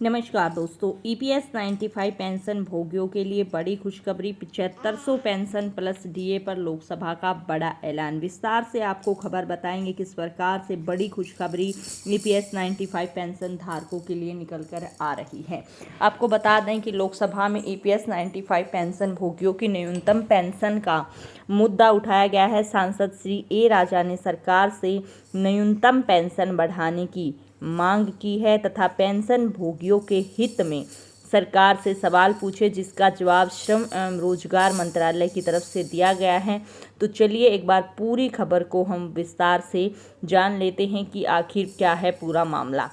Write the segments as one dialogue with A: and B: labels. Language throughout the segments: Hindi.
A: नमस्कार दोस्तों, ईपीएस 95 पेंशन भोगियों के लिए बड़ी खुशखबरी। 7500 पेंशन प्लस डीए पर लोकसभा का बड़ा ऐलान। विस्तार से आपको खबर बताएंगे किस प्रकार से बड़ी खुशखबरी ईपीएस 95 पेंशन धारकों के लिए निकल कर आ रही है। आपको बता दें कि लोकसभा में ईपीएस 95 पेंशन भोगियों की न्यूनतम पेंशन का मुद्दा उठाया गया है। सांसद श्री ए राजा ने सरकार से न्यूनतम पेंशन बढ़ाने की मांग की है तथा पेंशन भोगियों के हित में सरकार से सवाल पूछे, जिसका जवाब श्रम एवं रोजगार मंत्रालय की तरफ से दिया गया है। तो चलिए एक बार पूरी खबर को हम विस्तार से जान लेते हैं कि आखिर क्या है पूरा मामला।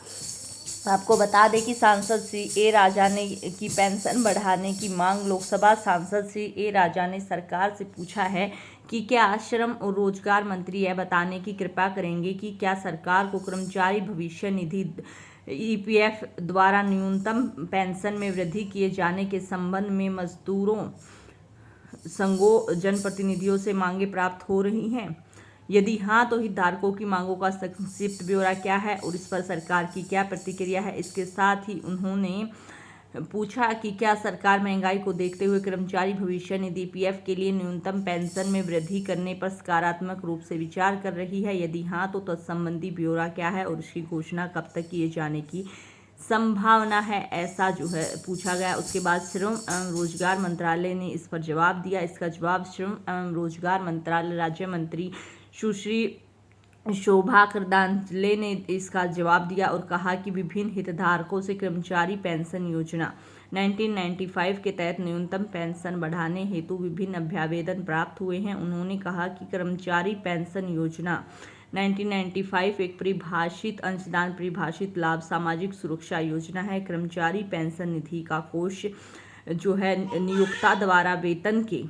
A: आपको बता दें कि सांसद श्री ए राजा ने की पेंशन बढ़ाने की मांग लोकसभा सांसद श्री ए राजा ने सरकार से पूछा है कि क्या श्रम और रोजगार मंत्री यह बताने की कृपा करेंगे कि क्या सरकार को कर्मचारी भविष्य निधि ईपीएफ द्वारा न्यूनतम पेंशन में वृद्धि किए जाने के संबंध में मजदूरों संघों जनप्रतिनिधियों से मांगे प्राप्त हो रही हैं। यदि हाँ, तो हितधारकों की मांगों का संक्षिप्त ब्यौरा क्या है और इस पर सरकार की क्या प्रतिक्रिया है। इसके साथ ही उन्होंने पूछा कि क्या सरकार महंगाई को देखते हुए कर्मचारी भविष्य निधि पीएफ के लिए न्यूनतम पेंशन में वृद्धि करने पर सकारात्मक रूप से विचार कर रही है। यदि हाँ, तो तत्संबंधी ब्यौरा क्या है और इसकी घोषणा कब तक किए जाने की संभावना है, ऐसा जो है पूछा गया। उसके बाद श्रम एवं रोजगार मंत्रालय ने इस पर जवाब दिया। इसका जवाब श्रम एवं रोजगार मंत्रालय राज्य मंत्री सुश्री शोभा करंदलाजे ने इसका जवाब दिया और कहा कि विभिन्न हितधारकों से कर्मचारी पेंशन योजना 1995 के तहत न्यूनतम पेंशन बढ़ाने हेतु विभिन्न अभ्यावेदन प्राप्त हुए हैं। उन्होंने कहा कि कर्मचारी पेंशन योजना 1995 एक परिभाषित अंशदान परिभाषित लाभ सामाजिक सुरक्षा योजना है। कर्मचारी पेंशन निधि का कोष जो है नियोक्ता द्वारा वेतन के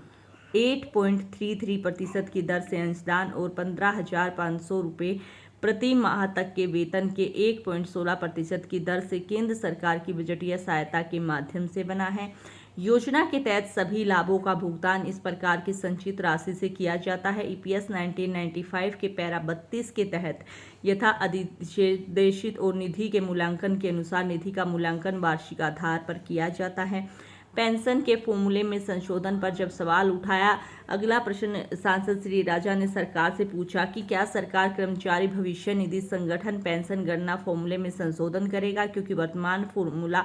A: 8.33% की दर से अंशदान और 15,500 रुपये प्रति माह तक के वेतन के 1.16% की दर से केंद्र सरकार की बजटीय सहायता के माध्यम से बना है। योजना के तहत सभी लाभों का भुगतान इस प्रकार की संचित राशि से किया जाता है। ईपीएस 1995 के पैरा 32 के तहत यथा अधिदेशित और निधि के मूल्यांकन के अनुसार निधि का मूल्यांकन वार्षिक आधार पर किया जाता है। पेंशन के फॉर्मूले में संशोधन पर जब सवाल उठाया, अगला प्रश्न सांसद श्री राजा ने सरकार से पूछा कि क्या सरकार कर्मचारी भविष्य निधि संगठन पेंशन गणना फॉर्मूले में संशोधन करेगा, क्योंकि वर्तमान फॉर्मूला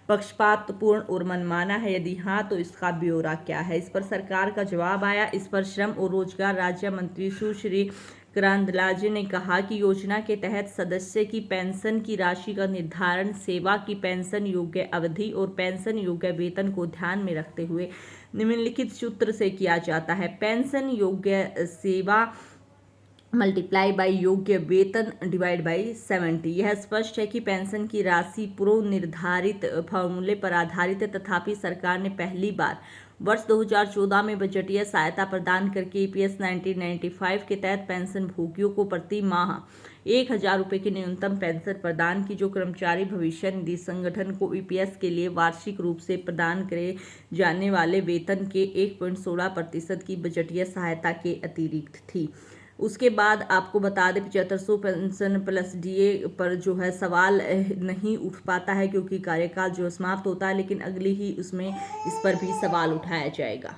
A: पक्षपातपूर्ण और मनमाना है। यदि हाँ, तो इसका ब्यौरा क्या है। इस पर सरकार का जवाब आया। इस पर श्रम और रोजगार राज्य मंत्री सुश्री करंदलाजे ने कहा कि योजना के तहत सदस्य की पेंशन की राशि का निर्धारण सेवा की पेंशन योग्य अवधि और पेंशन योग्य वेतन को ध्यान में रखते हुए निम्नलिखित सूत्र से किया जाता है। पेंशन योग्य सेवा मल्टीप्लाई बाई योग्य वेतन डिवाइड बाई 70। यह स्पष्ट है कि पेंशन की राशि पूर्व निर्धारित फॉर्मूले पर आधारित है, तथापि सरकार ने पहली बार वर्ष 2014 में बजटीय सहायता प्रदान करके ईपीएस 1995 के तहत पेंशन भोगियों को प्रति माह 1,000 रुपये की न्यूनतम पेंशन प्रदान की, जो कर्मचारी भविष्य निधि संगठन को ईपीएस के लिए वार्षिक रूप से प्रदान करे जाने वाले वेतन के 1.16% की बजटीय सहायता के अतिरिक्त थी। उसके बाद आपको बता दें 7500 पेंशन प्लस डीए पर जो है सवाल नहीं उठ पाता है, क्योंकि कार्यकाल जो समाप्त होता है, लेकिन अगली ही उसमें इस पर भी सवाल उठाया जाएगा।